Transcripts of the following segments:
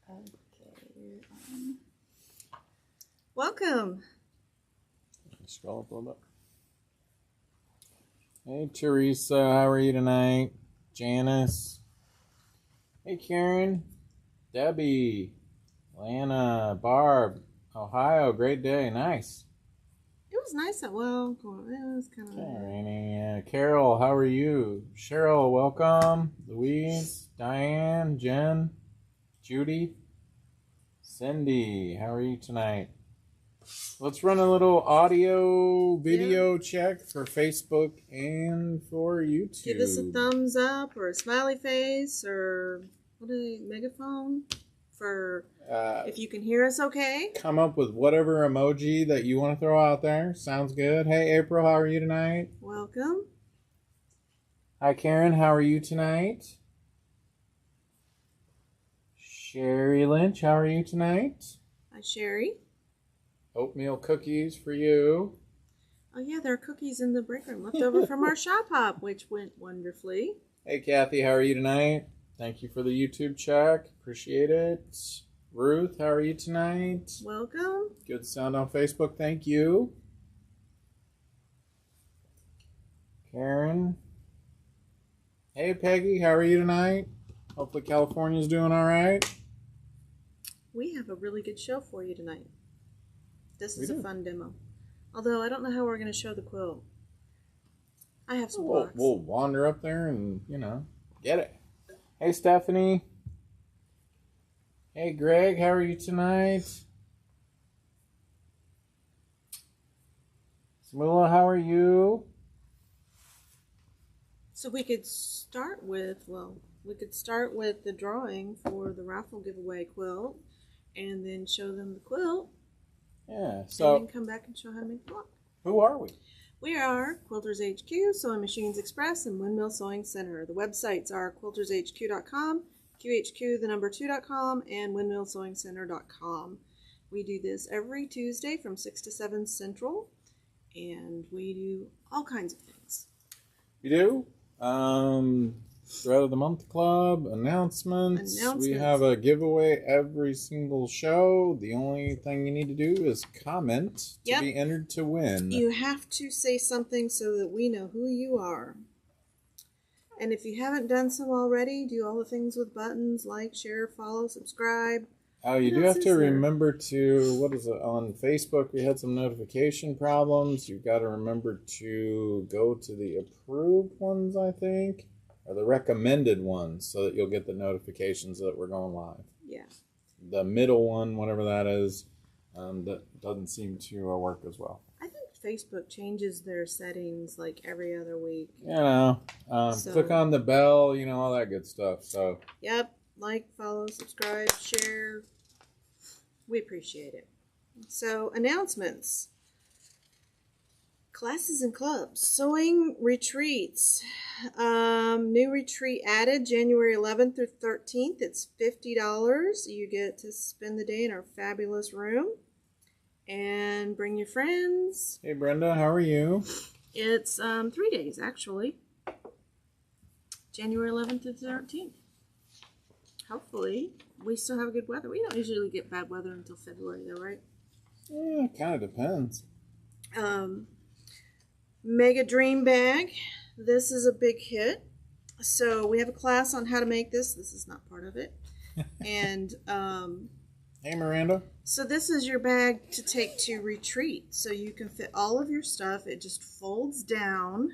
Okay, you're on. Welcome. Scroll up a little bit. Hey Teresa, how are you tonight? Janice. Hey Karen. Debbie. Lana. Barb. Ohio, great day. Nice. It was nice. Well, it was kind of. Okay, Rainey. Carol, how are you? Cheryl, welcome. Louise. Diane. Jen. Judy. Cindy, how are you tonight? Let's run a little audio video check for Facebook and for YouTube. Give us a thumbs up or a smiley face or megaphone for if you can hear us okay. Come up with whatever emoji that you want to throw out there. Sounds good. Hey April, how are you tonight? Welcome. Hi Karen, how are you tonight? Sherry Lynch, how are you tonight? Hi Sherry. Oatmeal cookies for you. Oh yeah, there are cookies in the break room left over from our shop hop, which went wonderfully. Hey Kathy, how are you tonight? Thank you for the YouTube check. Appreciate it. Ruth, how are you tonight? Welcome. Good sound on Facebook. Thank you. Karen. Hey Peggy, how are you tonight? Hopefully California's doing all right. We have a really good show for you tonight. This is a fun demo. Although I don't know how we're going to show the quilt. I have some blocks. We'll wander up there and, get it. Hey, Stephanie. Hey, Greg. How are you tonight? Samula, how are you? So we could start with, the drawing for the raffle giveaway quilt and then show them the quilt. Yeah, so. And then come back and show how to make the block. Who are we? We are Quilters HQ, Sewing Machines Express, and Windmill Sewing Center. The websites are quiltershq.com, QHQ2.com, and windmillsewingcenter.com. We do this every Tuesday from 6 to 7 Central, and we do all kinds of things. We do. Thread of the Month Club, announcements. We have a giveaway every single show. The only thing you need to do is comment to be entered to win. You have to say something so that we know who you are. And if you haven't done so already, do all the things with buttons, like, share, follow, subscribe. Oh, you do have to remember to, on Facebook we had some notification problems. You've got to remember to go to the approved ones, I think. Or the recommended ones, so that you'll get the notifications that we're going live. Yeah. The middle one, whatever that is, that doesn't seem to work as well. I think Facebook changes their settings like every other week. Click on the bell, all that good stuff. So. Yep. Like, follow, subscribe, share. We appreciate it. So, announcements. Classes and clubs. Sewing retreats. New retreat added January 11th through 13th. It's $50. You get to spend the day in our fabulous room. And bring your friends. Hey Brenda, how are you? It's 3 days actually. January 11th through 13th. Hopefully. We still have good weather. We don't usually get bad weather until February though, right? Yeah, it kind of depends. Mega Dream Bag. This is a big hit. So we have a class on how to make this. This is not part of it. And hey Miranda. So this is your bag to take to retreat. So you can fit all of your stuff. It just folds down.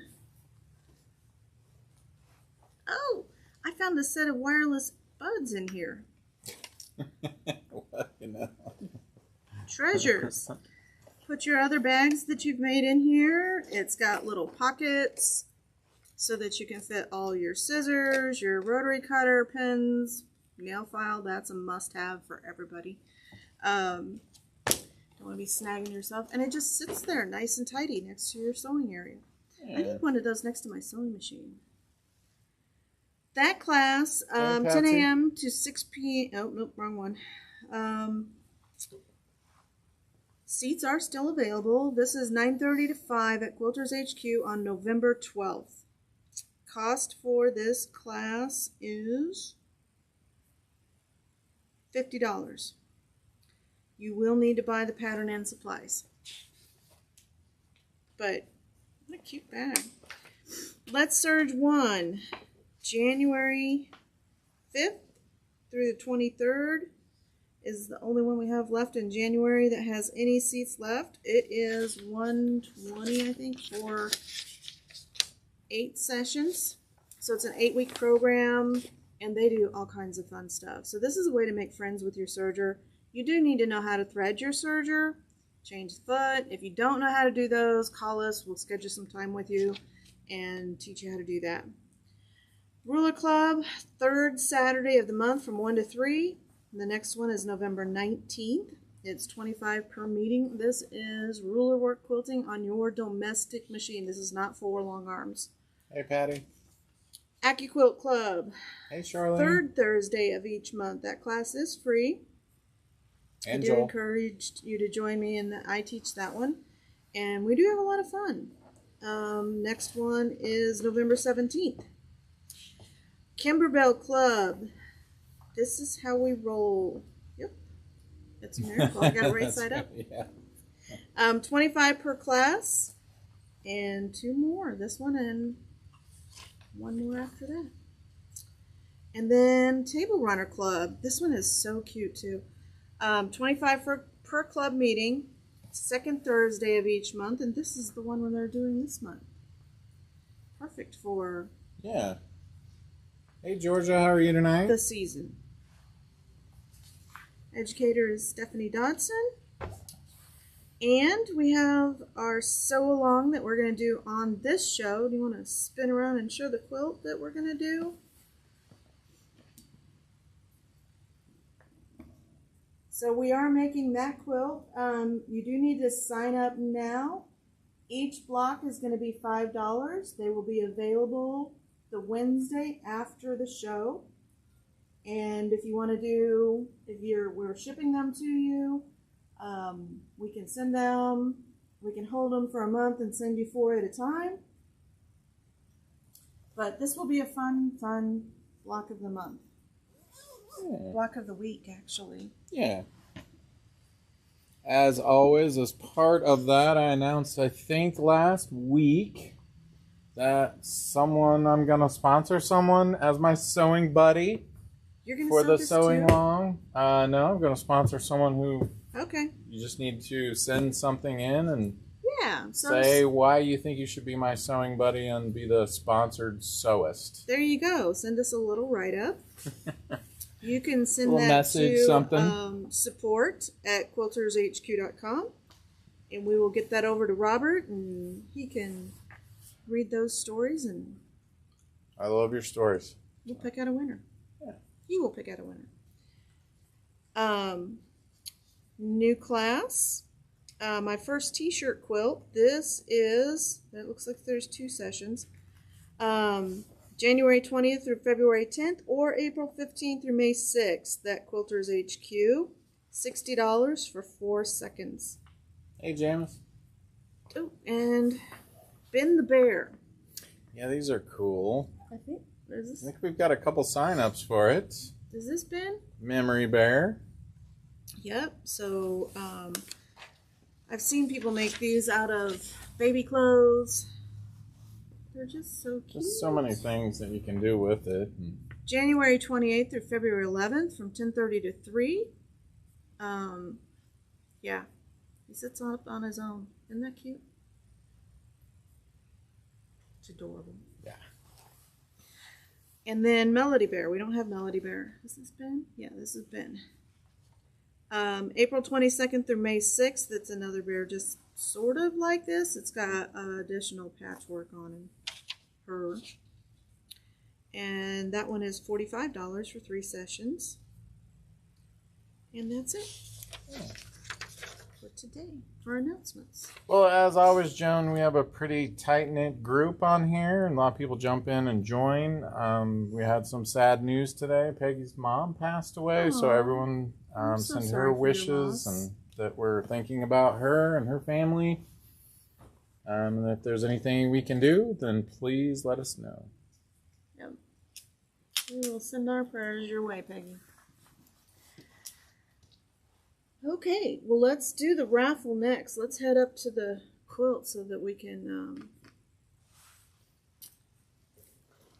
Oh, I found a set of wireless buds in here. What, Treasures. Put your other bags that you've made in here. It's got little pockets so that you can fit all your scissors, your rotary cutter, pins, nail file. That's a must-have for everybody. Don't want to be snagging yourself. And it just sits there nice and tidy next to your sewing area. Yeah. I need one of those next to my sewing machine. That class, 10 a.m. to 6 p.m. Oh, nope, wrong one. Seats are still available. This is 9:30 to 5 at Quilters HQ on November 12th. Cost for this class is $50. You will need to buy the pattern and supplies. But, what a cute bag. Let's Surge 1, January 5th through the 23rd is the only one we have left in January that has any seats left. It is $120, I think, for 8 sessions. So it's an 8-week program, and they do all kinds of fun stuff. So this is a way to make friends with your serger. You do need to know how to thread your serger, change the foot. If you don't know how to do those, call us. We'll schedule some time with you and teach you how to do that. Ruler Club, 3rd Saturday of the month from 1 to 3. The next one is November 19th. It's $25 per meeting. This is ruler work quilting on your domestic machine. This is not for long arms. Hey, Patty. AccuQuilt Club. Hey, Charlene. 3rd Thursday of each month. That class is free. And I do Joel. encourage you to join me, and I teach that one. And we do have a lot of fun. Next one is November 17th. Kimberbell Club. This is how we roll. Yep. That's a miracle. I got it right side up. Yeah. 25 per class. And 2 more. This one and 1 more after that. And then Table Runner Club. This one is so cute too. 25 per club meeting. 2nd Thursday of each month. And this is the one where they're doing this month. Perfect for Yeah. Hey, Georgia, how are you tonight? the season. Educator is Stephanie Dodson. And we have our sew along that we're going to do on this show. Do you want to spin around and show the quilt that we're going to do? So we are making that quilt. You do need to sign up now. Each block is going to be $5. They will be available the Wednesday after the show. And if you want to do, we're shipping them to you, we can send them, we can hold them for a month and send you 4 at a time. But this will be a fun block of the month. Yeah. Block of the week, actually. Yeah. As always, as part of that, I announced, I think last week, that I'm going to sponsor someone as my sewing buddy. You're going to For sew the this sewing too? long. No, I'm going to sponsor someone who Okay. you just need to send something in and Yeah. So say why you think you should be my sewing buddy and be the sponsored sewist. there you go. Send us a little write-up. You can send Little that message, to something. support at quiltershq.com, and we will get that over to Robert, and he can read those stories, and I love your stories. we'll pick out a winner. Yeah. He will pick out a winner. New class. My first t-shirt quilt. This is, it looks like there's 2 sessions. January 20th through February 10th or April 15th through May 6th. That Quilters HQ. $60 for 4 seconds. Hey, James. Oh, and Ben the Bear. Yeah, these are cool. I think, is I this, think we've got a couple sign-ups for it. is this Ben? Memory Bear. Yep. So, I've seen people make these out of baby clothes. They're just so cute. Just so many things that you can do with it. January 28th through February 11th from 10:30 to 3. Yeah. He sits up on his own. Isn't that cute? It's adorable. Yeah. And then Melody Bear. We don't have Melody Bear. Is this Ben? Yeah, this is Ben. April 22nd through May 6th. That's another bear just sort of like this. It's got additional patchwork on her. And that one is $45 for 3 sessions. And that's it for today, for announcements. Well, as always, Joan, we have a pretty tight-knit group on here, and a lot of people jump in and join. We had some sad news today. Peggy's mom passed away, so Aw. everyone I'm so send sorry her for your wishes loss. and that we're thinking about her and her family. And if there's anything we can do, then please let us know. Yep. We will send our prayers your way, Peggy. Okay, well, let's do the raffle next. Let's head up to the quilt so that we can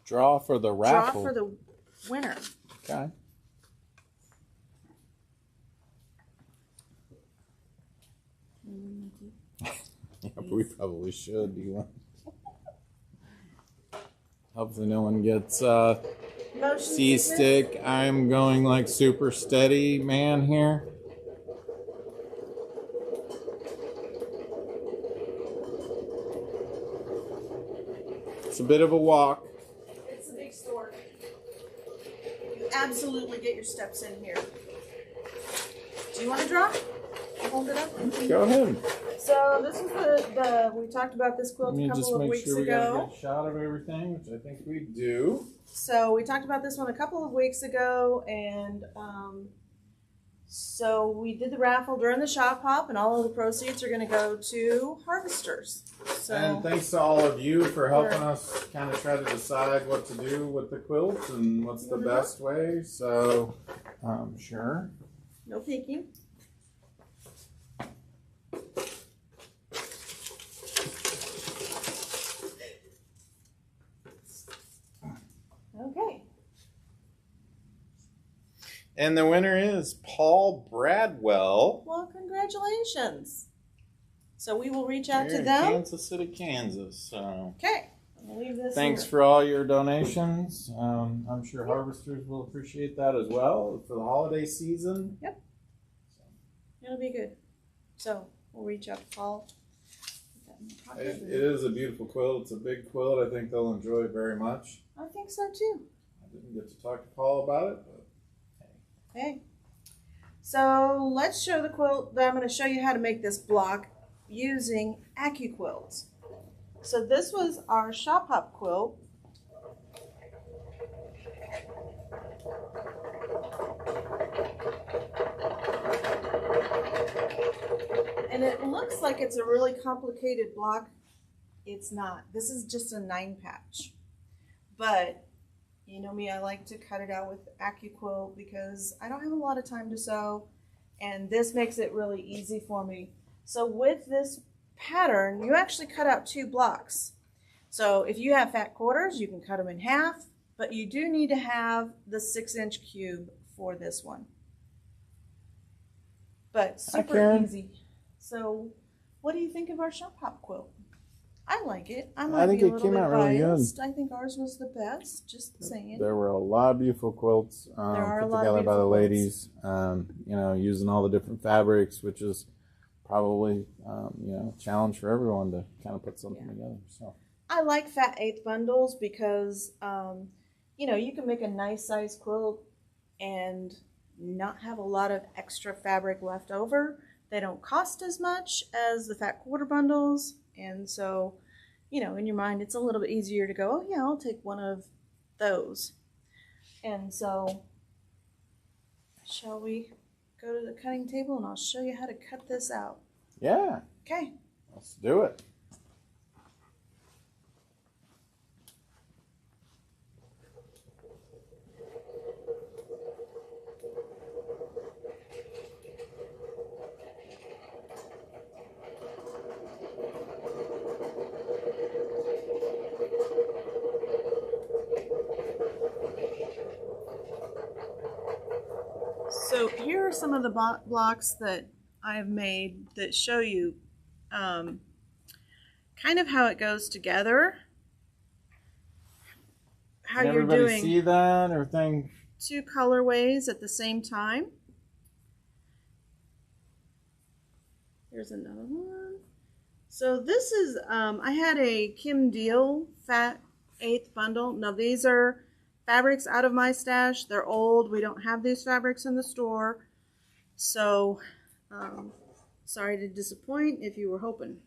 Draw for the raffle. draw for the winner. Okay. Yeah, but we probably should. Do you want? Hopefully no one gets Motion seasick. I'm going like super steady man here. It's a bit of a walk. It's a big store. You absolutely get your steps in here. Do you want to draw? Hold it up. Go ahead. So this is the we talked about this quilt Let me a just couple of make weeks sure we got a ago. good shot of everything, which I think we do. So we talked about this one a couple of weeks ago, and so we did the raffle during the shop hop, and all of the proceeds are going to go to harvesters. So And thanks to all of you for helping us kind of try to decide what to do with the quilt and what's the best way. So, sure. no peeking. Okay. And the winner is Paul Bradwell. Well, congratulations. So we will reach out Here to in them. Kansas City, Kansas. So Okay. I'll leave this thanks here. for all your donations. I'm sure harvesters will appreciate that as well for the holiday season. Yep. It'll be good. So we'll reach out to Paul. Put that in my pocket. It is a beautiful quilt. It's a big quilt. I think they'll enjoy it very much. I think so too. I didn't get to talk to Paul about it, but Okay. So let's show the quilt. I'm going to show you how to make this block using AccuQuilts. So this was our shop hop quilt. And it looks like it's a really complicated block. It's not. This is just a 9-patch. But you know me, I like to cut it out with AccuQuilt because I don't have a lot of time to sew, and this makes it really easy for me. So with this pattern, you actually cut out 2 blocks. So if you have fat quarters, you can cut them in half, but you do need to have the 6-inch cube for this one. But super Karen. easy. So what do you think of our shop hop quilt? I like it. I I might think be a it little came bit out really good. biased. I think ours was the best. Just saying. there were a lot of beautiful quilts are a put lot of together by the beautiful ladies. You know, using all the different fabrics, which is probably you know, a challenge for everyone to kind of put something together. So I like fat 1/8 bundles because you know, you can make a nice size quilt and not have a lot of extra fabric left over. They don't cost as much as the fat quarter bundles, and so, you know, in your mind it's a little bit easier to go, oh yeah, I'll take one of those. And so shall we go to the cutting table and I'll show you how to cut this out. yeah, Okay. let's do it. So here are some of the blocks that I've made that show you kind of how it goes together. How Can you're everybody doing see that or think? 2 colorways at the same time. Here's another one. So this is, I had a Kim Deal fat 1/8 bundle. Now these are fabrics out of my stash. They're old. We don't have these fabrics in the store. So, sorry to disappoint if you were hoping.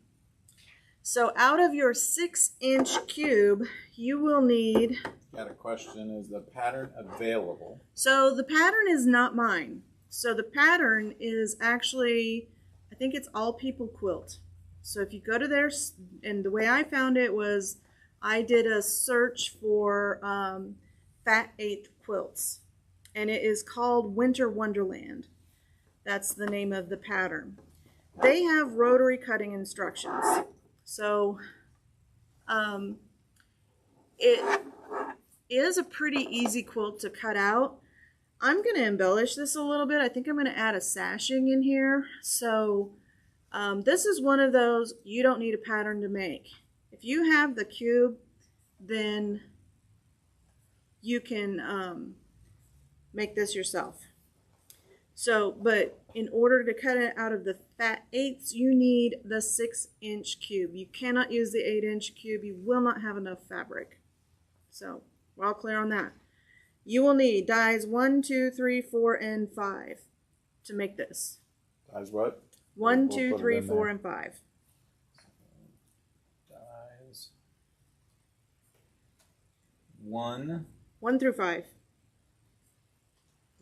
So out of your 6-inch cube, you will need... Got a question, is the pattern available? So the pattern is not mine. So the pattern is actually, I think it's All People Quilt. So if you go to there, and the way I found it was, I did a search for fat 1/8 quilts, and it is called Winter Wonderland. That's the name of the pattern. They have rotary cutting instructions. So it is a pretty easy quilt to cut out. I'm going to embellish this a little bit. I think I'm going to add a sashing in here. So this is one of those you don't need a pattern to make. If you have the cube, then you can make this yourself. So, but in order to cut it out of the fat eighths, you need the 6-inch cube. You cannot use the 8-inch cube. You will not have enough fabric. So, we're all clear on that. You will need dies 1, 2, 3, 4, and 5 to make this. Dies what? 1, 2, 3, 4, and 5. Dies 1 through 5.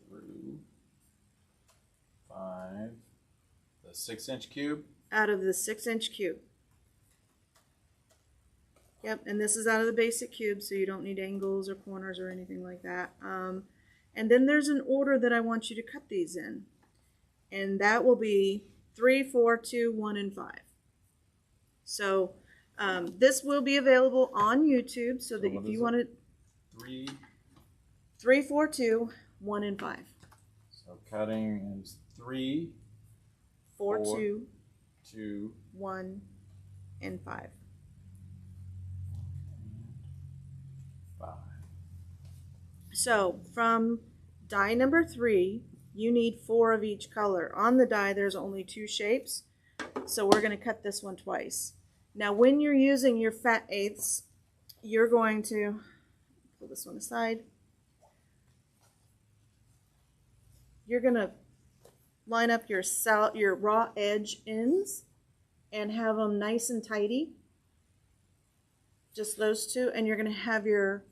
Through 5. The 6-inch cube? Out of the 6-inch cube. Yep, and this is out of the basic cube, so you don't need angles or corners or anything like that. And then there's an order that I want you to cut these in. And that will be 3, 4, 2, 1, and 5. So this will be available on YouTube, so that if you want to... 3, 4, 2, 1, and 5. So cutting is 3, 4, 2, 2, 1, and 5. 5. So from die number 3, you need 4 of each color. On the die, there's only 2 shapes, so we're going to cut this one twice. Now, when you're using your fat eighths, you're going to pull this one aside. You're going to line up your raw edge ends and have them nice and tidy. Just those two, and you're going to have your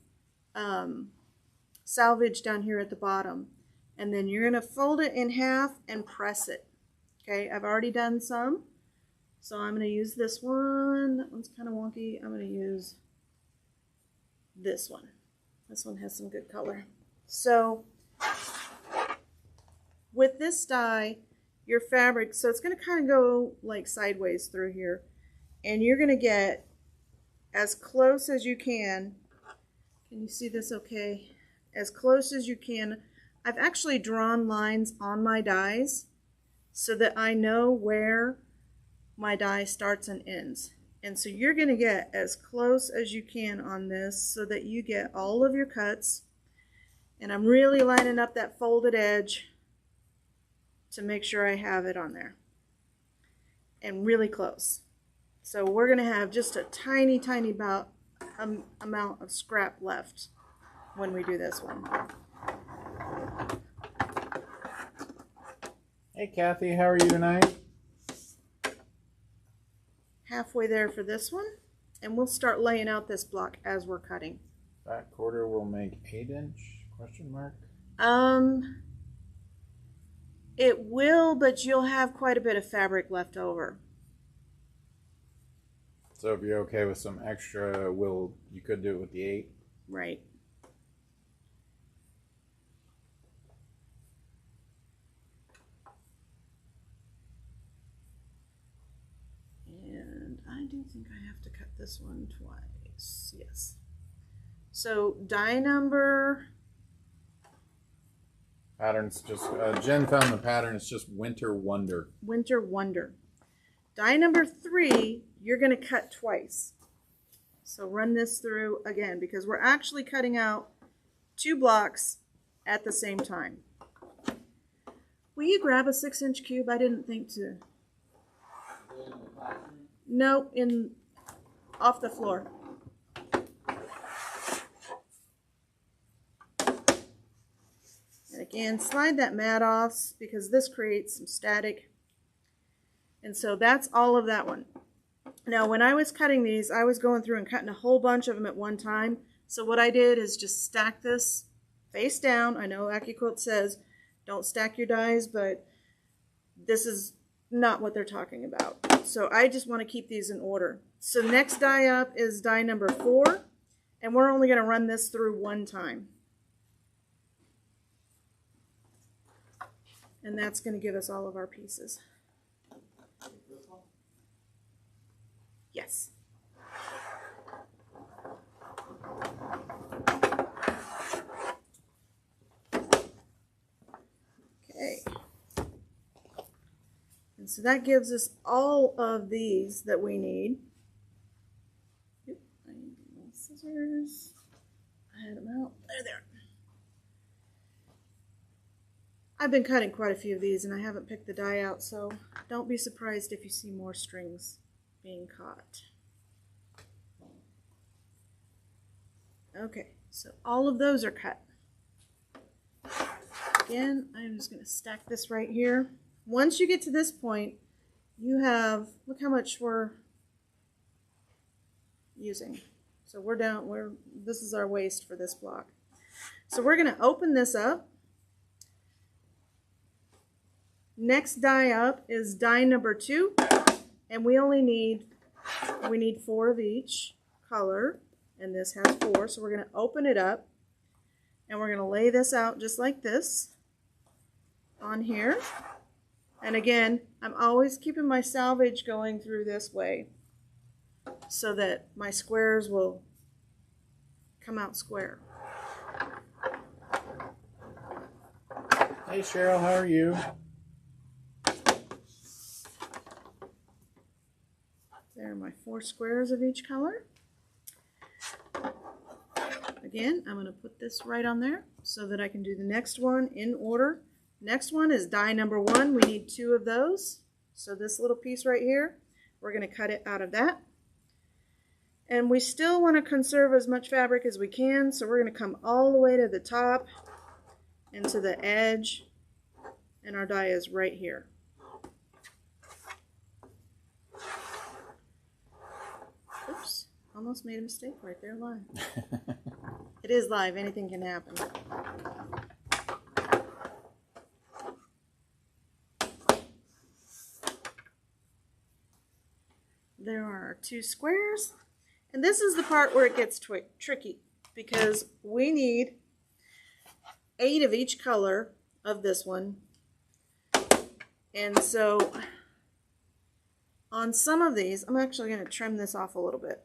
salvage down here at the bottom. And then you're going to fold it in half and press it. Okay, I've already done some. So I'm going to use this one. That one's kind of wonky. I'm going to use this one. This one has some good color. So with this die, your fabric, so it's going to kind of go like sideways through here. And you're going to get as close as you can. Can you see this okay? As close as you can. I've actually drawn lines on my dies so that I know where my die starts and ends. And so you're going to get as close as you can on this so that you get all of your cuts. And I'm really lining up that folded edge to make sure I have it on there. And really close. So we're going to have just a tiny, tiny amount of scrap left when we do this one. Hey Kathy, how are you tonight? Halfway there for this one, and we'll start laying out this block as we're cutting. That quarter will make 8-inch, question mark? It will, but you'll have quite a bit of fabric left over. So if you're okay with some extra, you could do it with the 8? Right. And I do think I have to cut this one twice. Yes. So die number... Pattern's just, Jen found the pattern, it's just Winter Wonder. Winter Wonder. Die number 3, you're going to cut twice. So run this through again because we're actually cutting out 2 blocks at the same time. Will you grab a 6-inch cube? I didn't think to. No, off the floor. And again, slide that mat off because this creates some static. And so that's all of that one. Now, when I was cutting these, I was going through and cutting a whole bunch of them at one time. So what I did is just stack this face down. I know AccuQuilt says don't stack your dies, but this is not what they're talking about. So I just want to keep these in order. So next die up is die number 4, and we're only going to run this through one time. And that's going to give us all of our pieces. Yes. Okay. And so that gives us all of these that we need. Oop, I need more scissors. I had them out. There. I've been cutting quite a few of these and I haven't picked the die out, so don't be surprised if you see more strings being caught. Okay, so all of those are cut. Again, I'm just going to stack this right here. Once you get to this point, you have, look how much we're using. So we're down, this is our waste for this block. So we're going to open this up. Next die up is die number 2, and we need 4 of each color, and this has 4, so we're going to open it up, and we're going to lay this out just like this on here. And again, I'm always keeping my salvage going through this way so that my squares will come out square. Hey Cheryl, how are you? There are my 4 squares of each color. Again, I'm going to put this right on there so that I can do the next one in order. Next one is die number 1. We need 2 of those. So this little piece right here, we're going to cut it out of that. And we still want to conserve as much fabric as we can, so we're going to come all the way to the top and to the edge, and our die is right here. Oops, almost made a mistake right there live. It is live, anything can happen. There are our 2 squares, and this is the part where it gets tricky because we need 8 of each color of this one. And so on some of these, I'm actually going to trim this off a little bit.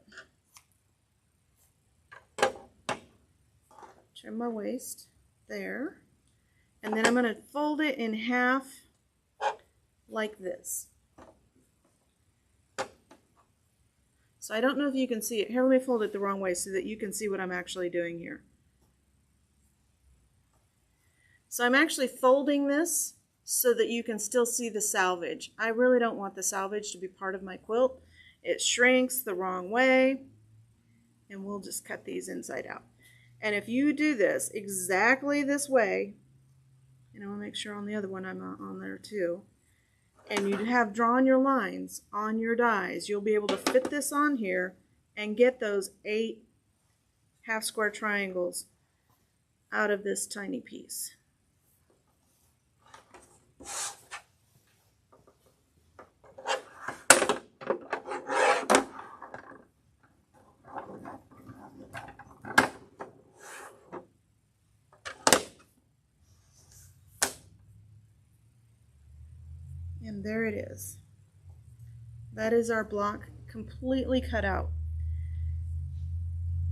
Trim my waist there, and then I'm going to fold it in half like this. So I don't know if you can see it. Here, let me fold it the wrong way so that you can see what I'm actually doing here. So I'm actually folding this so that you can still see the salvage. I really don't want the salvage to be part of my quilt. It shrinks the wrong way, and we'll just cut these inside out. And if you do this exactly this way, and I'll make sure on the other one I'm on there too, and you have drawn your lines on your dies, you'll be able to fit this on here and get those 8 half square triangles out of this tiny piece. And there it is. That is our block completely cut out.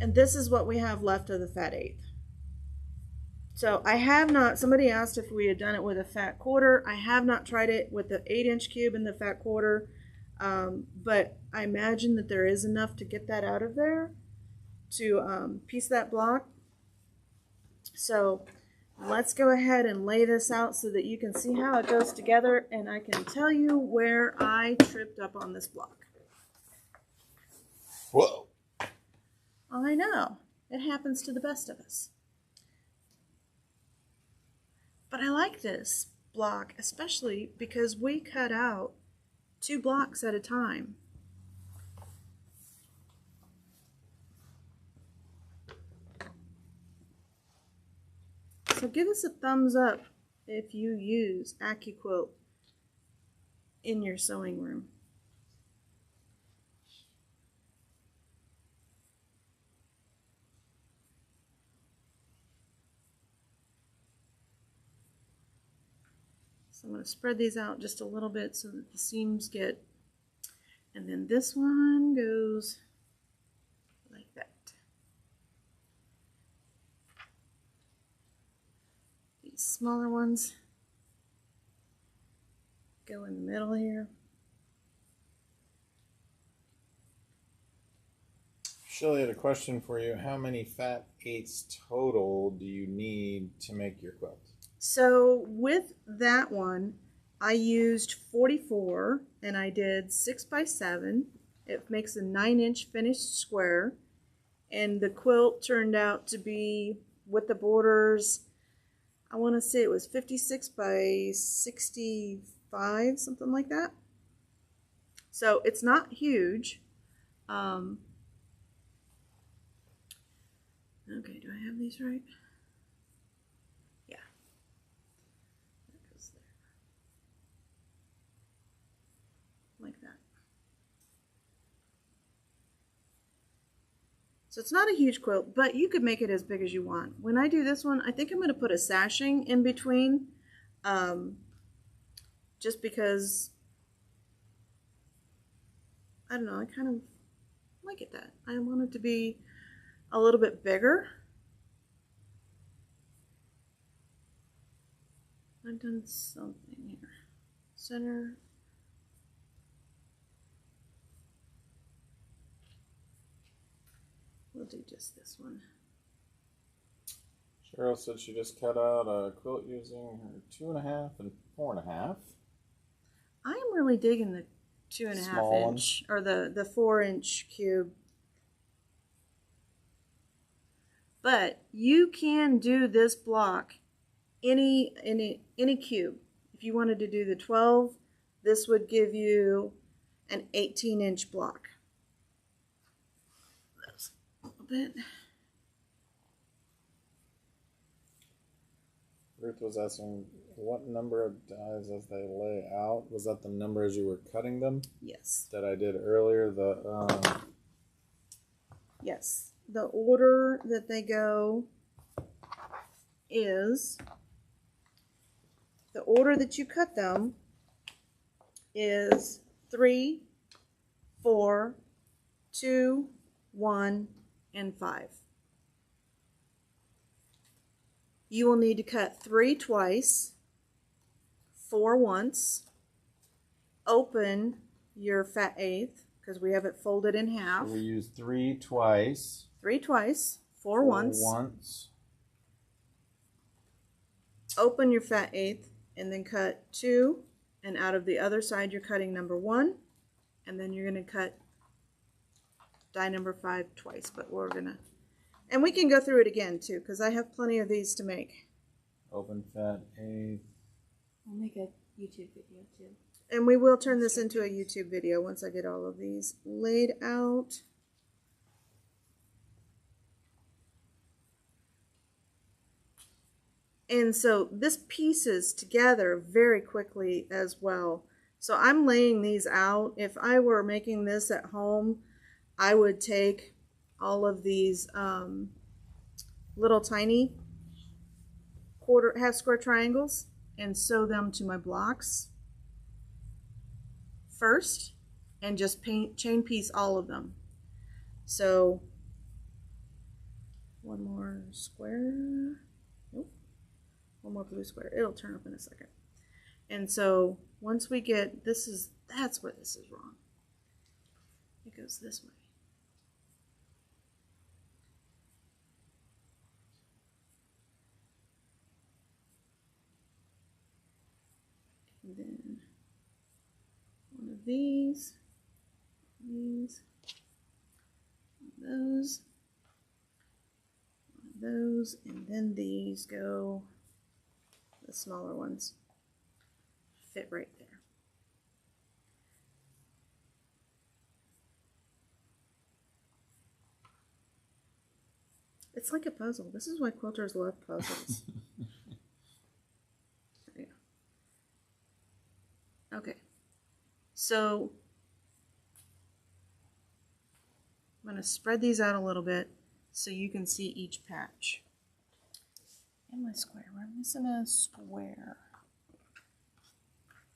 And this is what we have left of the fat 1/8. So I have not, somebody asked if we had done it with a fat 1/4. I have not tried it with the 8-inch cube and the fat 1/4, but I imagine that there is enough to get that out of there to piece that block. So let's go ahead and lay this out so that you can see how it goes together, and I can tell you where I tripped up on this block. Whoa. I know. It happens to the best of us. But I like this block, especially because we cut out 2 blocks at a time. So give us a thumbs up if you use AccuQuilt in your sewing room. So I'm going to spread these out just a little bit so that the seams get, and then this one goes like that. These smaller ones go in the middle here. Shelly had a question for you. How many fat eighths total do you need to make your quilt? So with that one, I used 44 and I did 6 by 7. It makes a 9-inch finished square, and the quilt turned out to be, with the borders, I want to say it was 56 by 65, something like that. So it's not huge. Okay, do I have these right? Yeah. That goes there. Like that. So it's not a huge quilt, but you could make it as big as you want. When I do this one, I think I'm going to put a sashing in between, just because, I don't know, I kind of like it that. I want it to be a little bit bigger. I've done something here. Center. We'll do just this one. Cheryl said she just cut out a quilt using her 2.5 and 4.5. I am really digging the 2.5 Small inch or the 4-inch cube. But you can do this block any cube. If you wanted to do the 12, this would give you an 18-inch block. That's a little bit. Ruth was asking what number of dies as they lay out. Was that the number as you were cutting them? Yes. That I did earlier. Yes. The order that they go is, the order that you cut them is 3, 4, 2, 1, and 5. You will need to cut 3 twice, 4 once, open your fat eighth, because we have it folded in half. So we use 3 twice. 3 twice, 4 once. Open your fat eighth, and then cut 2, and out of the other side you're cutting number 1, and then you're going to cut die number 5 twice, but we're going to, and we can go through it again too, because I have plenty of these to make. Open fat eighth. I'll make a YouTube video too. And we will turn this into a YouTube video once I get all of these laid out. And so this pieces together very quickly as well. So I'm laying these out. If I were making this at home, I would take all of these little tiny half square triangles and sew them to my blocks first, and just chain piece all of them. So one more square. Nope. One more blue square. It'll turn up in a second. And so once we get, that's where this is wrong. It goes this way. And then one of these, those, and then these go, the smaller ones fit right there. It's like a puzzle. This is why quilters love puzzles. There you go. Okay, so I'm going to spread these out a little bit so you can see each patch. And my square. We're missing a square.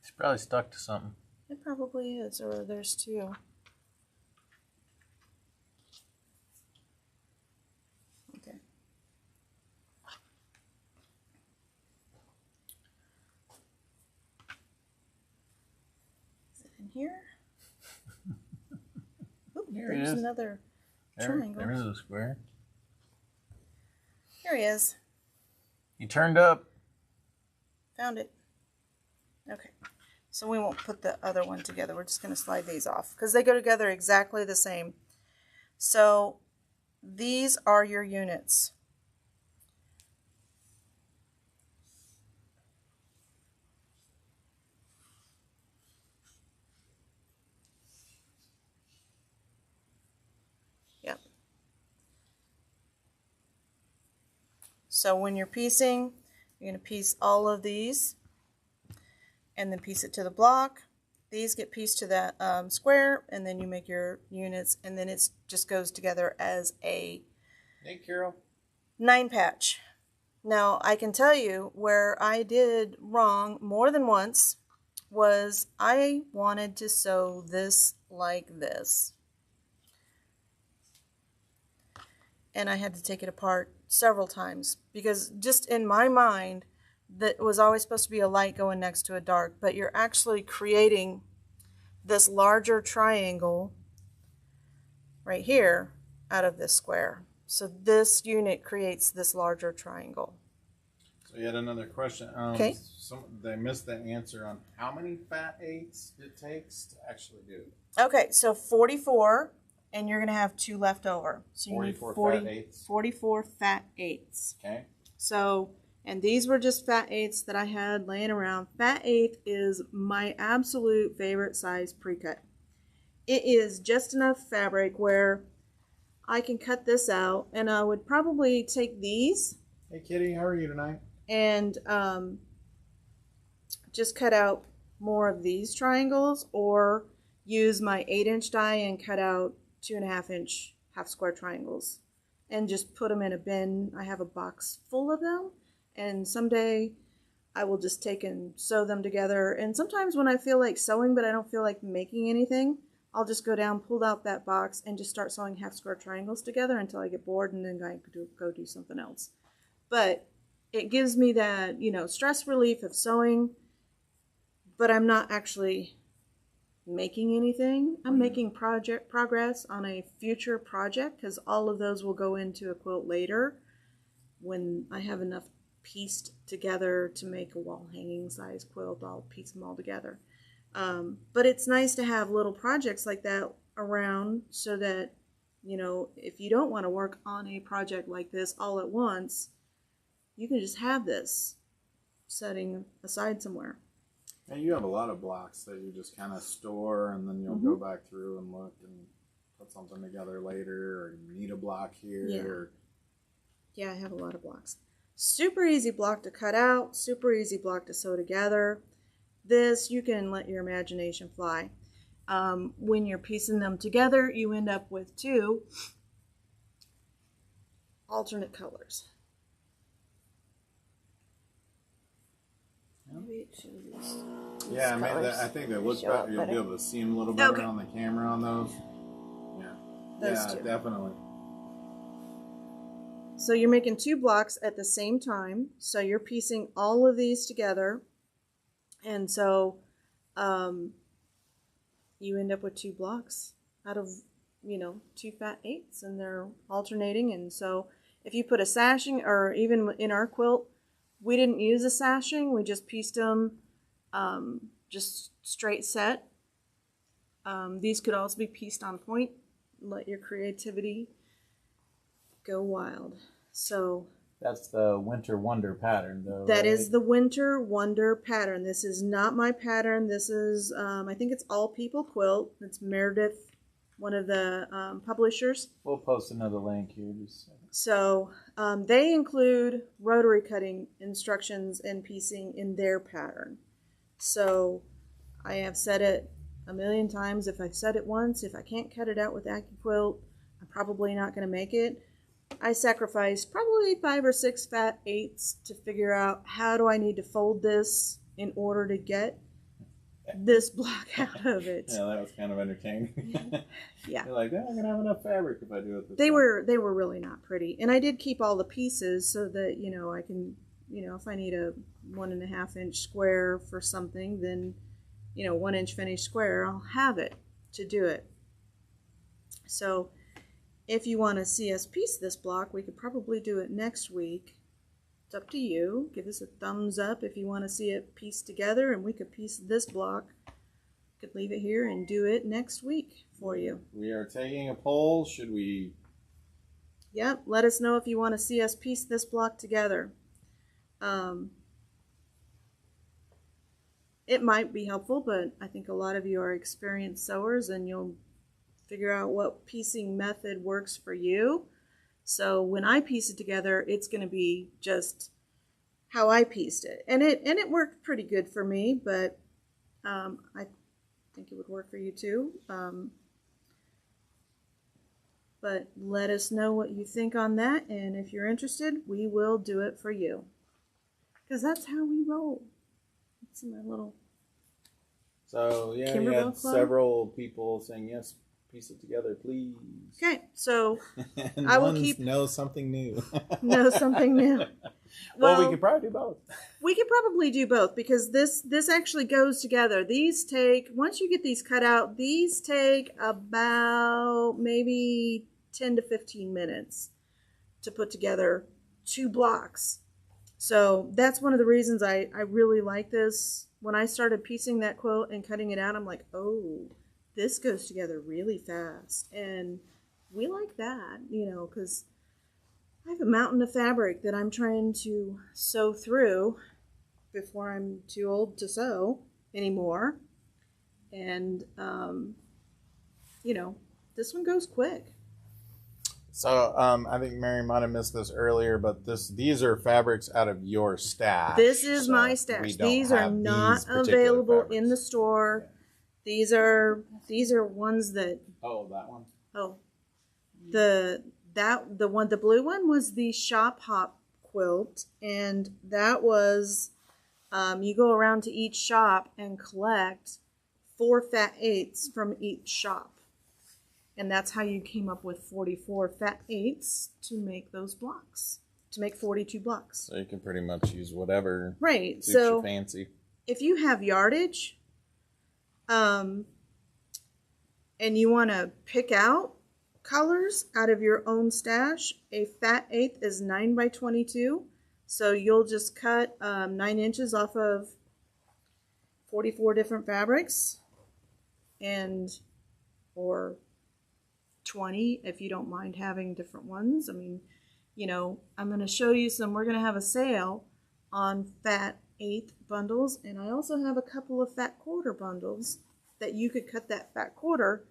It's probably stuck to something. It probably is, or there's two. Okay. Is it in here? Oh, Here there's it is. another triangle. There is a square. Here he is. You turned up. Found it. Okay. So we won't put the other one together. We're just going to slide these off because they go together exactly the same. So these are your units. Yep. So when you're piecing, you're going to piece all of these and then piece it to the block. These get pieced to that square, and then you make your units, and then it just goes together as a Hey, Carol. 9-patch. Now, I can tell you where I did wrong more than once was I wanted to sew this like this. And I had to take it apart several times because just in my mind, that was always supposed to be a light going next to a dark, but you're actually creating this larger triangle right here out of this square. So this unit creates this larger triangle. So you had another question. Okay. They missed the answer on how many fat eighths it takes to actually do. Okay, so 44, and you're going to have 2 left over. So you need 44 fat eighths. 44 fat eighths. Okay. So, and these were just fat eighths that I had laying around. Fat eighth is my absolute favorite size pre-cut. It is just enough fabric where I can cut this out, and I would probably take these. Hey, Kitty, how are you tonight? And just cut out more of these triangles, or use my 8-inch die and cut out 2.5-inch half square triangles and just put them in a bin. I have a box full of them, and someday I will just take and sew them together. And sometimes when I feel like sewing but I don't feel like making anything, I'll just go down, pull out that box, and just start sewing half square triangles together until I get bored, and then I go do something else. But it gives me that, you know, stress relief of sewing, but I'm not actually making anything. I'm making progress on a future project, because all of those will go into a quilt later when I have enough pieced together to make a wall hanging size quilt. I'll piece them all together. But it's nice to have little projects like that around so that, you know, if you don't want to work on a project like this all at once, you can just have this setting aside somewhere. And you have a lot of blocks that you just kind of store, and then you'll go back through and look and put something together later, or you need a block here. Yeah. Or... Yeah, I have a lot of blocks. Super easy block to cut out, super easy block to sew together. This, you can let your imagination fly. When you're piecing them together, you end up with 2 alternate colors. Maybe it shows these Yeah, colors. I think they look show up better. You'll be better. able to see them a little better Okay. on the camera on those. Yeah, Those two. Definitely. So you're making 2 blocks at the same time. So you're piecing all of these together. And so you end up with 2 blocks out of, you know, 2 fat eighths, and they're alternating. And so if you put a sashing, or even in our quilt, we didn't use a sashing. We just pieced them just straight set. These could also be pieced on point. Let your creativity go wild. So That's the Winter Wonder pattern, though. that right? is the Winter Wonder pattern. This is not my pattern. This is, I think it's All People Quilt. It's Meredith, one of the publishers. We'll post another link here. Just... So they include rotary cutting instructions and piecing in their pattern. So I have said it a million times. If I've said it once, if I can't cut it out with AccuQuilt, I'm probably not going to make it. I sacrificed probably 5 or 6 fat eighths to figure out how do I need to fold this in order to get this block out of it. Yeah, that was kind of entertaining. Yeah. You're like, I'm going to have enough fabric if I do it this They way. were really not pretty. And I did keep all the pieces so that, I can, if I need a 1.5 inch square for something, then, 1 inch finished square, I'll have it to do it. So if you want to see us piece this block, we could probably do it next week. It's up to you. Give us a thumbs up if you want to see it pieced together, and we could piece this block. Could leave it here and do it next week for you. We are taking a poll. Should we? Yep. Let us know if you want to see us piece this block together. It might be helpful, but I think a lot of you are experienced sewers, and you'll figure out what piecing method works for you. So when I piece it together, it's going to be just how I pieced it, and it worked pretty good for me. But I think it would work for you too. But let us know what you think on that, and if you're interested, we will do it for you, because that's how we roll. It's in my little. So yeah, we Kimberville had Club? several people saying yes. Piece it together, please. Okay, so And I will ones keep- know something new. know something new. Well, we could probably do both. We could probably do both, because this actually goes together. These take, once you get these cut out, these take about maybe 10 to 15 minutes to put together 2 blocks. So that's one of the reasons I really like this. When I started piecing that quilt and cutting it out, I'm like, oh, this goes together really fast. And we like that, because I have a mountain of fabric that I'm trying to sew through before I'm too old to sew anymore. And, this one goes quick. So I think Mary might have missed this earlier, but these are fabrics out of your stash. This is so my we stash. don't These are have not these particular available fabrics. in the store. Yeah. These are ones that, Oh, that one. the blue one was the Shop Hop quilt, and that was you go around to each shop and collect 4 fat 8s from each shop, and that's how you came up with 44 fat 8s to make those blocks, to make 42 blocks. So you can pretty much use whatever Right. suits So your fancy. if you have yardage, and you want to pick out colors out of your own stash, a fat 8 is 9 by 22. So you'll just cut 9 inches off of 44 different fabrics, or 20 if you don't mind having different ones. I mean, I'm going to show you we're going to have a sale on fat 8 bundles, and I also have a couple of fat quarter bundles that you could cut that fat quarter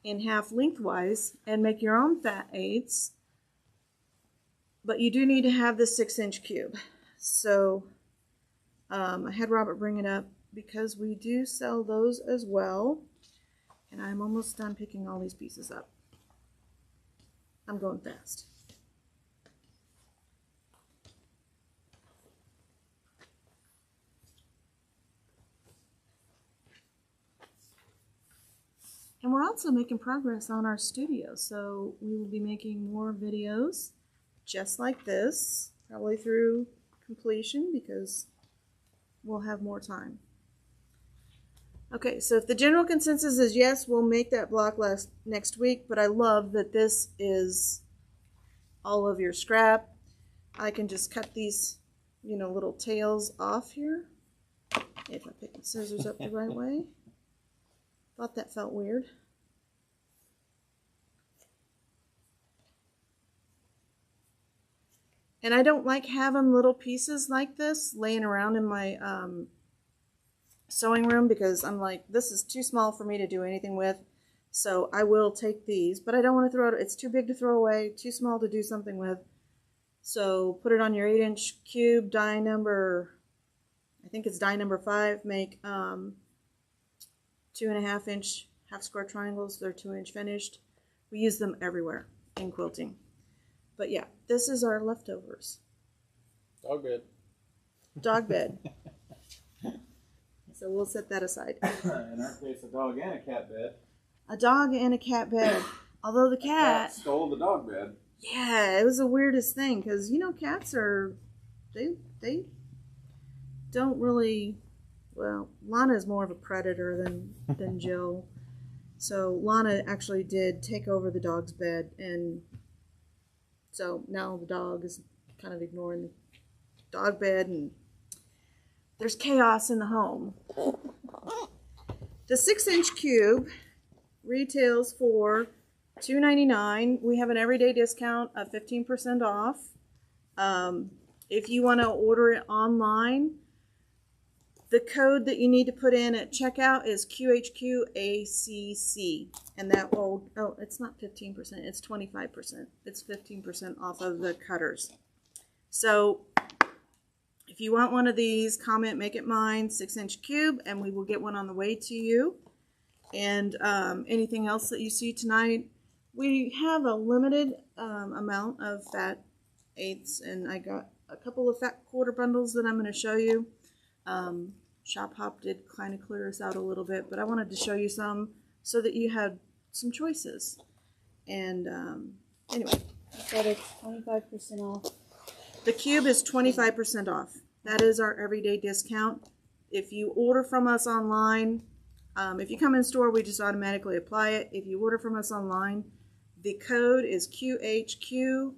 in half lengthwise and make your own fat 8s. But you do need to have the 6-inch cube. So I had Robert bring it up because we do sell those as well. And I'm almost done picking all these pieces up. I'm going fast. And we're also making progress on our studio, so we will be making more videos just like this, probably through completion, because we'll have more time. Okay, so if the general consensus is yes, we'll make that block next week, but I love that this is all of your scrap. I can just cut these, little tails off here, if I pick the scissors up the right way. Thought that felt weird. And I don't like having little pieces like this laying around in my sewing room, because I'm like, this is too small for me to do anything with. So I will take these, but I don't want to throw it. It's too big to throw away, too small to do something with. So put it on your 8-inch cube, die number, I think it's die number 5. Make 2.5 inch half square triangles. They're 2-inch finished. We use them everywhere in quilting. But yeah, this is our leftovers. Dog bed. Dog bed. So we'll set that aside. In our case, a dog and a cat bed. A dog and a cat bed. Although the cat stole the dog bed. Yeah, it was the weirdest thing because cats are they don't really. Well, Lana is more of a predator than Jill. So Lana actually did take over the dog's bed, and so now the dog is kind of ignoring the dog bed, and there's chaos in the home. The 6-inch cube retails for $2.99. We have an everyday discount of 15% off. If you want to order it online, the code that you need to put in at checkout is QHQACC, and that will, it's not 15%, it's 25%. It's 15% off of the cutters. So if you want one of these, comment, make it mine, 6-inch cube, and we will get one on the way to you. And anything else that you see tonight, we have a limited amount of fat eighths, and I got a couple of fat quarter bundles that I'm going to show you. Shop Hop did kind of clear us out a little bit, but I wanted to show you some so that you had some choices. And anyway, But it's 25% off. the cube is 25% off. That is our everyday discount. If you order from us online, if you come in store, we just automatically apply it. If you order from us online, the code is QHQACC.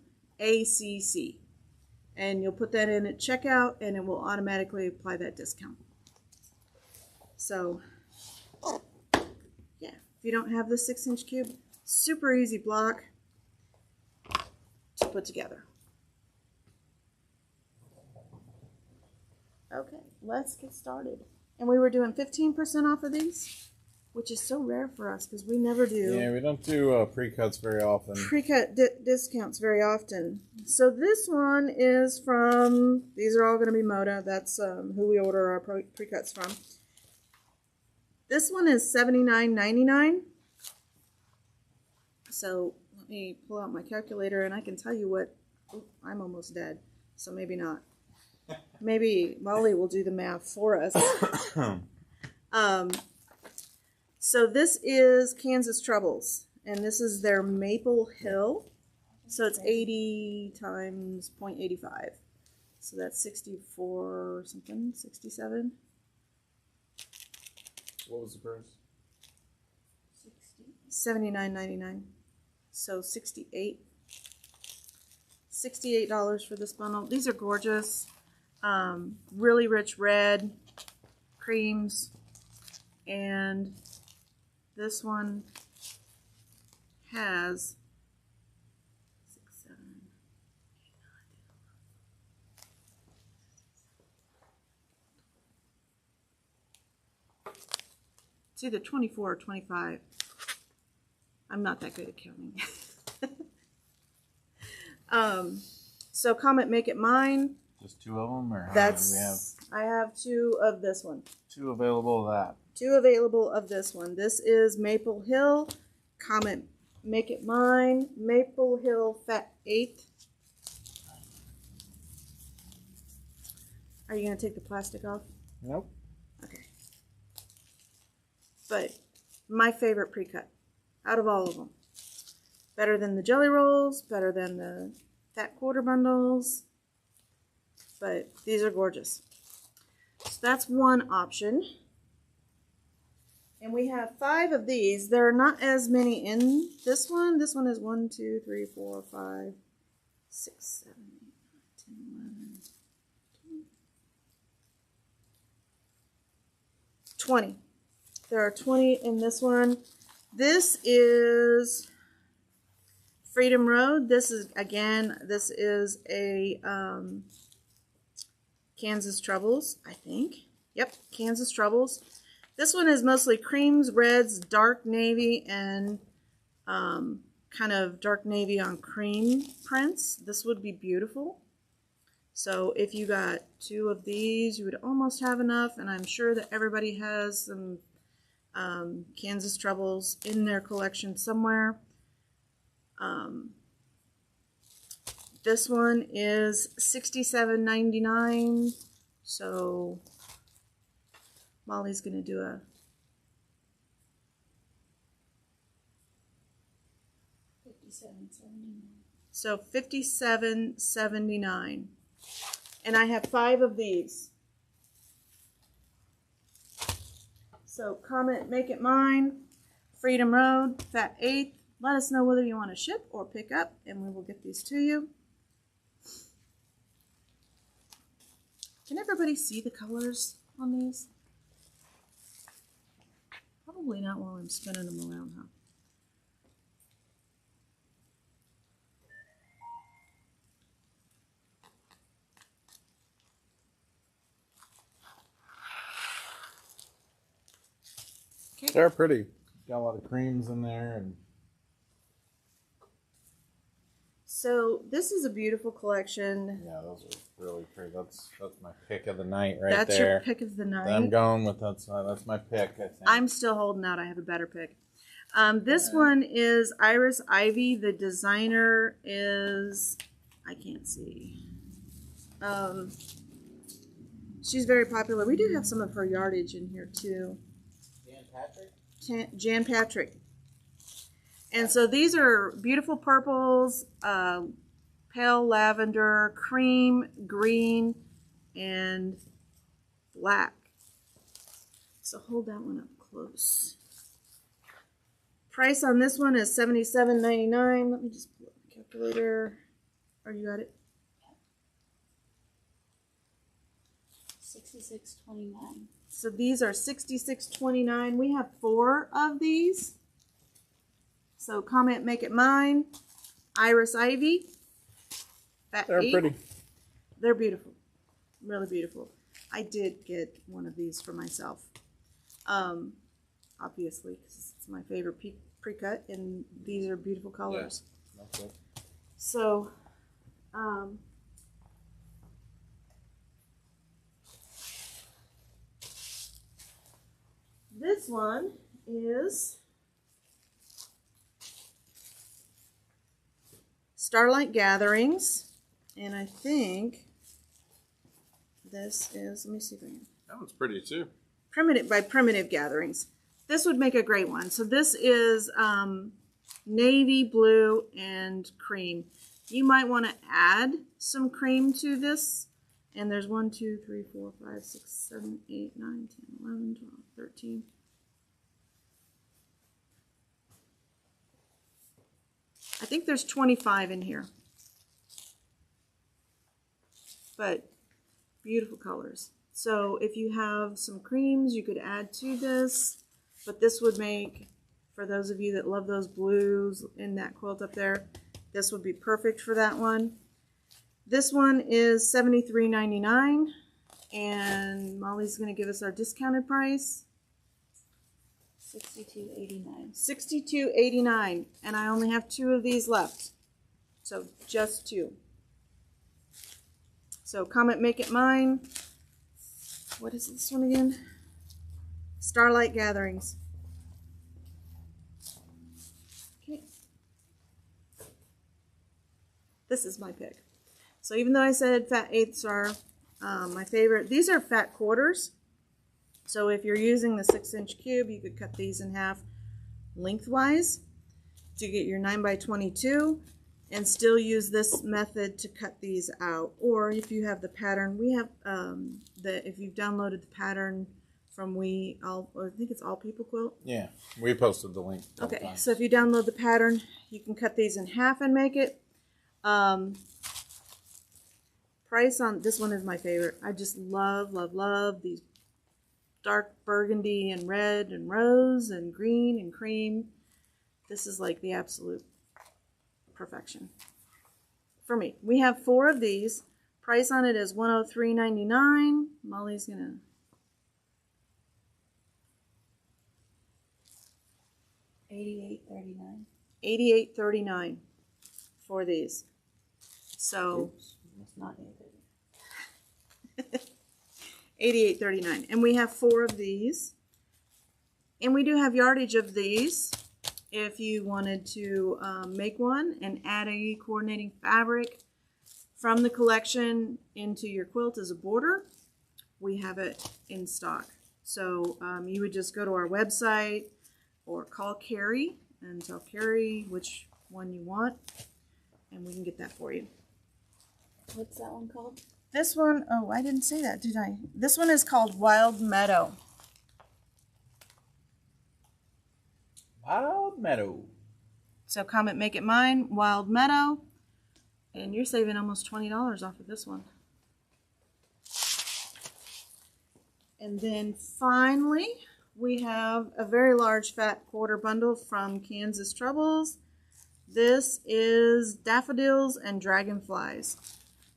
And you'll put that in at checkout, and it will automatically apply that discount. So, yeah, if you don't have the 6-inch cube, super easy block to put together. Okay, let's get started. And we were doing 15% off of these, which is so rare for us because we never do. Yeah, we don't do pre-cuts very often. Pre-cut discounts very often. So this one is from, these are all going to be Moda. That's who we order our pre-cuts from. This one is $79.99. So let me pull out my calculator and I can tell you what, I'm almost dead, so maybe not. Maybe Molly will do the math for us. So this is Kansas Troubles, and this is their Maple Hill. So it's 80 times 0.85. So that's 64 something, 67. What was the price? $79.99. So $68 for this bundle. These are gorgeous. Really rich red creams, and this one has 6, 7, 8, 9, 10. It's either 24 or 25. I'm not that good at counting. So comment, make it mine. Just 2 of them, or That's, we have I have 2 of this one. 2 available of that. 2 available of this one. This is Maple Hill. Comment, make it mine. Maple Hill Fat 8. Are you going to take the plastic off? Nope. Okay. But my favorite pre-cut out of all of them. Better than the jelly rolls, better than the fat quarter bundles. But these are gorgeous. So that's one option. And we have 5 of these. There are not as many in this one. This one is 1, 2, 3, 4, 5, 6, 7, 8, 9, 10, 11, 20. There are 20 in this one. This is Freedom Road. This is, again, this is a Kansas Troubles, I think. Yep, Kansas Troubles. This one is mostly creams, reds, dark navy, and kind of dark navy on cream prints. This would be beautiful. So if you got 2 of these, you would almost have enough, and I'm sure that everybody has some Kansas Troubles in their collection somewhere. This one is $67.99, so Molly's going to do a so $57.79, and I have 5 of these. So comment, make it mine, Freedom Road, Fat 8th. Let us know whether you want to ship or pick up, and we will get these to you. Can everybody see the colors on these? Probably not while I'm spinning them around, huh? Okay. They're pretty. Got a lot of creams in there, and So this is a beautiful collection. yeah, those are really pretty. That's my pick of the night right That's there. your pick of the night. I'm going with that's my pick. I think. I'm still holding out. I have a better pick. This one is Iris Ivy. The designer is, I can't see. She's very popular. We do have some of her yardage in here too. Jan Patrick. And so these are beautiful purples, pale lavender, cream, green, and black. So hold that one up close. Price on this one is $77.99. Let me just pull up the calculator. Are you at it? $66.29. So these are $66.29. We have 4 of these. So comment, make it mine. Iris Ivy. Fat They're 8. pretty. They're beautiful. Really beautiful. I did get one of these for myself. Obviously, because it's my favorite pre-cut, and these are beautiful colors. Yeah. That's it. So, this one is Starlight Gatherings, and I think this is, let me see if I can. That one's pretty too. Primitive Gatherings. This would make a great one. So this is navy, blue, and cream. You might want to add some cream to this. And there's 1, 2, 3, 4, 5, 6, 7, 8, 9, 10, 11, 12, 13. I think there's 25 in here. But beautiful colors. So if you have some creams, you could add to this. But this would make, for those of you that love those blues in that quilt up there, this would be perfect for that one. This one is $73.99, and Molly's going to give us our discounted price. $62.89. $62.89, and I only have 2 of these left. So just 2. So comment, make it mine. What is this one again? Starlight Gatherings. Okay. This is my pick. So even though I said Fat 8ths are my favorite, these are fat quarters. So if you're using the 6-inch cube, you could cut these in half lengthwise to get your 9x22 and still use this method to cut these out. Or if you have the pattern, we have if you've downloaded the pattern from I think it's All People Quilt. Yeah, we posted the link. Okay, so if you download the pattern, you can cut these in half and make it. Price on this one is my favorite. I just love these dark burgundy and red and rose and green and cream. This is like the absolute perfection for me. We have 4 of these. Price on it is $103.99. Molly's gonna $88.39. $88.39 for these. So It's not $88.39. $88.39, and we have 4 of these, and we do have yardage of these if you wanted to make one and add a coordinating fabric from the collection into your quilt as a border. We have it in stock. So you would just go to our website or call Carrie and tell Carrie which one you want, and we can get that for you. What's that one called? This one, oh, I didn't say that, did I? This one is called Wild Meadow. Wild Meadow. So comment Make It Mine, Wild Meadow, and you're saving almost $20 off of this one. And then finally, we have a very large fat quarter bundle from Kansas Troubles. This is daffodils and dragonflies.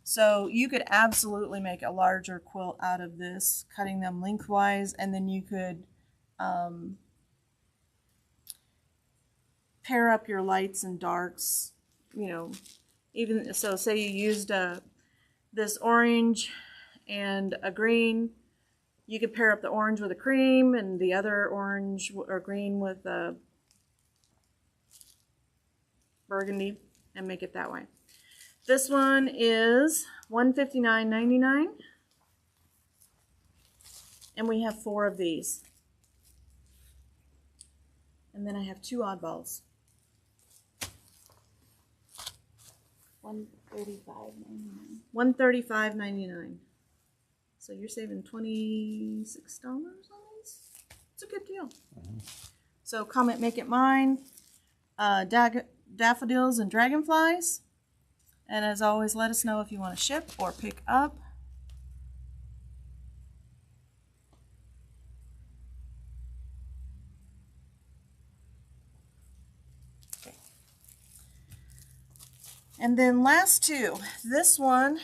So you could absolutely make a larger quilt out of this, cutting them lengthwise, and then you could pair up your lights and darks, you know, even so say you used this orange and a green, you could pair up the orange with a cream and the other orange or green with a burgundy and make it that way. This one is $159.99, and we have 4 of these. And then I have 2 oddballs. $135.99. $135.99. So you're saving $26 on these. It's a good deal. So comment Make It Mine, daffodils and dragonflies. And as always, let us know if you want to ship or pick up. Okay. And then last 2. This one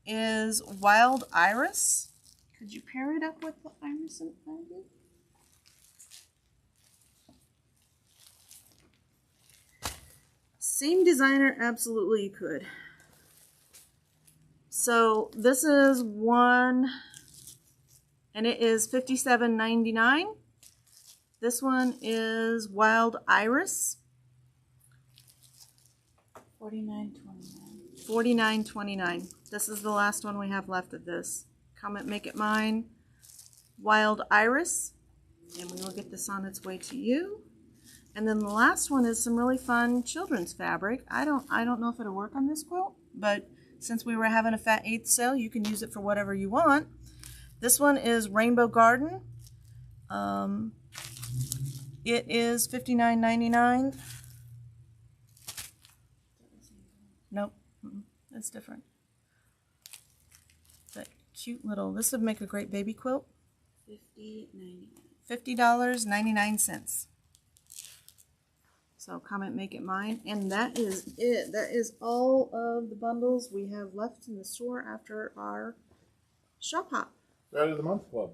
is Wild Iris. Could you pair it up with the iris and ivy? Same designer, absolutely you could. So this is one, and it is $57.99. This one is Wild Iris. $49.29. $49.29. This is the last one we have left of this. Comment Make It Mine, Wild Iris, and we will get this on its way to you. And then the last one is some really fun children's fabric. I don't know if it'll work on this quilt, but since we were having a Fat 8th sale, you can use it for whatever you want. This one is Rainbow Garden. It is $59.99. Nope, that's different. That cute little, this would make a great baby quilt. $50.99. So comment Make It Mine. And that is it. That is all of the bundles we have left in the store after our shop hop. Thread of the Month Club.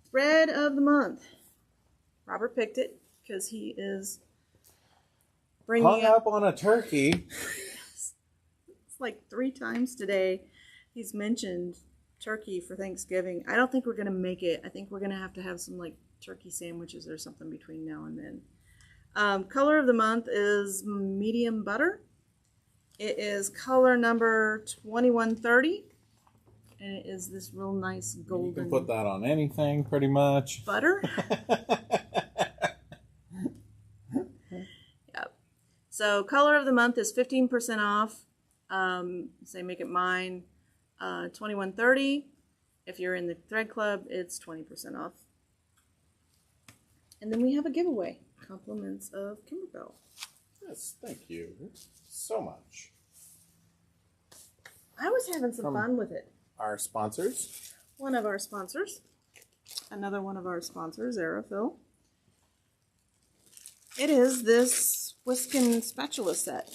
Thread of the month. Robert picked it because he is bringing Hung up on a turkey. It's like 3 times today he's mentioned turkey for Thanksgiving. I don't think we're going to make it. I think we're going to have some like turkey sandwiches or something between now and then. Color of the month is medium butter. It is color number 2130. And it is this real nice golden. You can put that on anything pretty much. Butter. Yep. So color of the month is 15% off. Say Make It Mine, 2130. If you're in the Thread Club, it's 20% off. And then we have a giveaway. Compliments of Kimberbell. Yes, thank you so much. I was having some fun with it. Our sponsors. One of our sponsors. Another one of our sponsors, Aerofill. It is this Whiskin spatula set.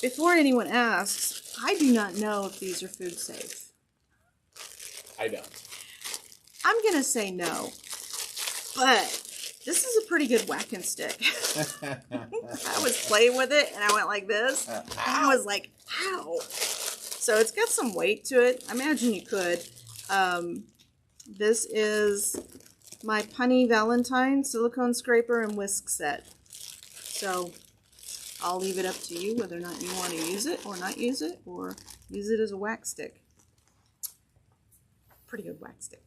Before anyone asks, I do not know if these are food safe. I don't. I'm going to say no. But this is a pretty good whacking stick. I was playing with it and I went like this. And I was like, ow. So it's got some weight to it. I imagine you could. This is my Punny Valentine silicone scraper and whisk set. So I'll leave it up to you whether or not you want to use it or not use it or use it as a whack stick. pretty good wax stick.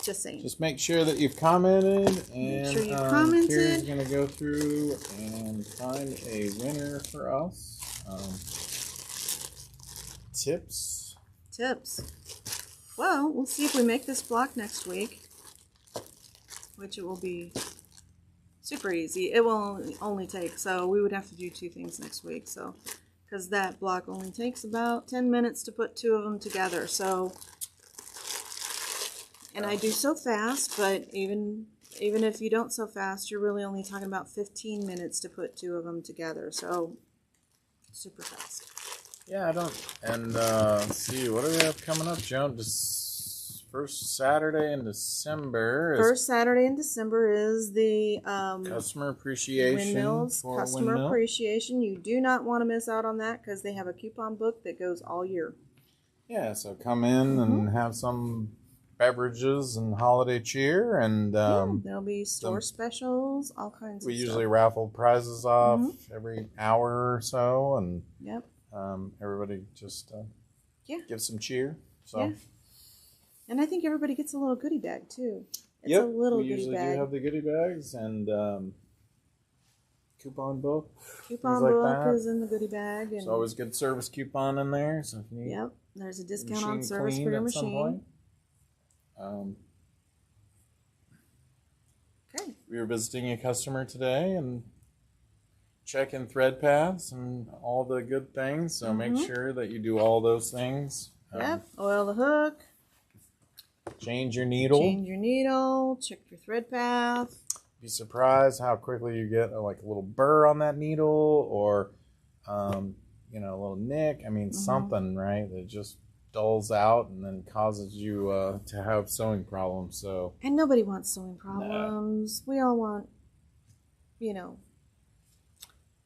Just saying. Just make sure that you've commented, and Make sure you commented. Carrie's gonna go through and find a winner for us. Tips. Well, we'll see if we make this block next week, which it will be super easy. It will only take, so we would have to do 2 things next week, so because that block only takes about 10 minutes to put 2 of them together. So, and I do so fast, but even if you don't so fast, you're really only talking about 15 minutes to put 2 of them together. So super fast. Yeah, I don't. And let's see, what do we have coming up, Joan? First Saturday in December. First Saturday in December is the Customer Appreciation. Windmills Customer Appreciation. You do not want to miss out on that because they have a coupon book that goes all year. Yeah, so come in and have some beverages and holiday cheer, and there'll be store specials, all kinds of stuff. We usually raffle prizes off every hour or so, and everybody just gives some cheer. So. Yeah. And I think everybody gets a little goodie bag too. It's a little we goodie usually bag. do have the goodie bags, and coupon book. Coupon book is in the goodie bag. And there's always good service coupon in there, so if you need there's a discount on service for your machine. Okay. We were visiting a customer today and checking thread paths and all the good things, so make sure that you do all those things. Oil the hook. Change your needle. Check your thread path. Be surprised how quickly you get a little burr on that needle, or a little nick. I mean, something, right, that just dulls out and then causes you to have sewing problems. So. And nobody wants sewing problems. No. We all want,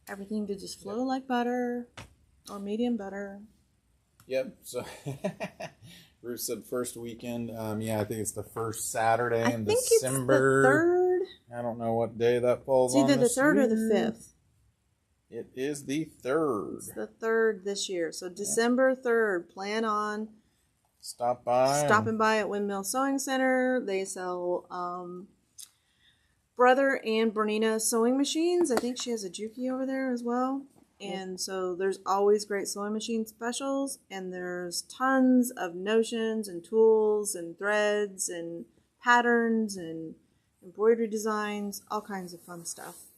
everything to just flow like butter, or medium butter. Yep. So. Ruth said first weekend. I think it's the first Saturday in December. I think it's the 3rd. I don't know what day that falls on. It's either the 3rd or the 5th. It is the 3rd. It's the 3rd this year. So December 3rd. Plan on stopping by at Windmill Sewing Center. They sell Brother and Bernina sewing machines. I think she has a Juki over there as well. And so there's always great sewing machine specials, and there's tons of notions and tools and threads and patterns and embroidery designs, all kinds of fun stuff.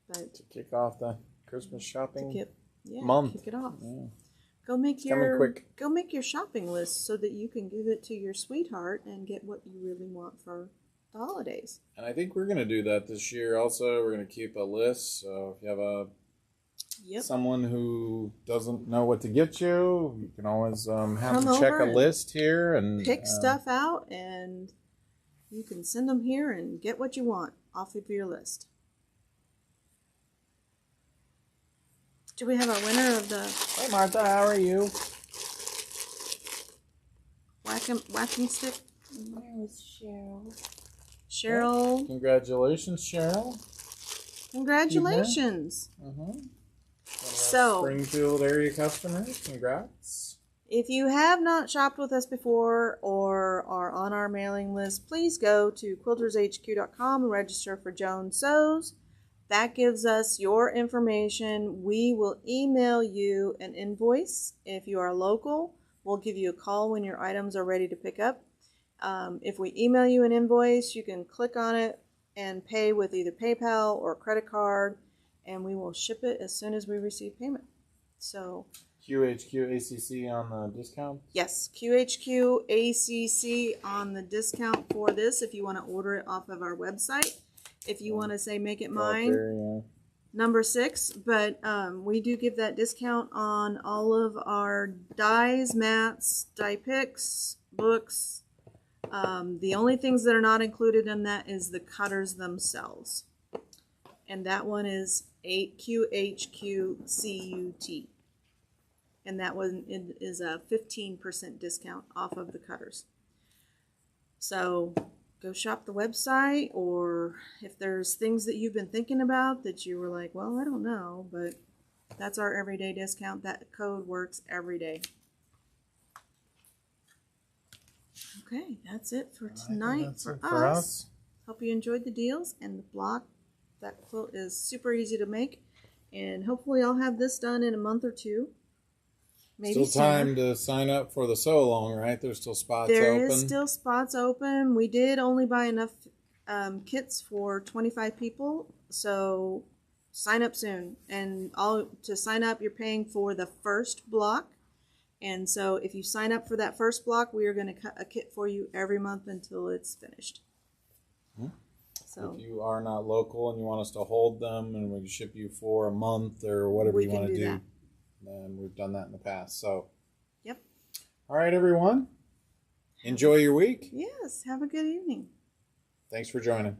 But to kick off the Christmas shopping month. Kick it off. Yeah. Go make your shopping list so that you can give it to your sweetheart and get what you really want for the holidays. And I think we're going to do that this year also. We're going to keep a list. So if you have someone who doesn't know what to get you, you can always have them check a list here and pick stuff out, and you can send them here and get what you want off of your list. Do we have a winner of the... Hey Martha, how are you? Whacking stick? Where was Cheryl? Cheryl. Congratulations, Cheryl. Congratulations. So, Springfield area customers, congrats. If you have not shopped with us before or are on our mailing list, please go to quiltershq.com and register for Joan Sews. That gives us your information. We will email you an invoice. If you are local, we'll give you a call when your items are ready to pick up. If we email you an invoice, you can click on it and pay with either PayPal or credit card, and we will ship it as soon as we receive payment. So QHQACC on the discount? Yes, QHQACC on the discount for this if you want to order it off of our website. If you want to say make it mine, number 6, but we do give that discount on all of our dies, mats, die picks, books. The only things that are not included in that is the cutters themselves. And that one is 8QHQCUT. And that one is a 15% discount off of the cutters. So go shop the website, or if there's things that you've been thinking about that you were like, well, I don't know, but that's our everyday discount. That code works every day. Okay, that's it for I think tonight that's for it for us. Hope you enjoyed the deals and the block. That quilt is super easy to make, and hopefully I'll have this done in a month or two. Maybe Still time sooner. to sign up for the sew along, right? There's still spots There open. is still spots open. We did only buy enough kits for 25 people, so sign up soon. And to sign up, you're paying for the first block. And so if you sign up for that first block, we are going to cut a kit for you every month until it's finished. So if you are not local and you want us to hold them and we can ship you for a month or whatever we you can want to do, that. then we've done that in the past. So, Yep. all right, everyone. Enjoy your week. Yes. Have a good evening. Thanks for joining.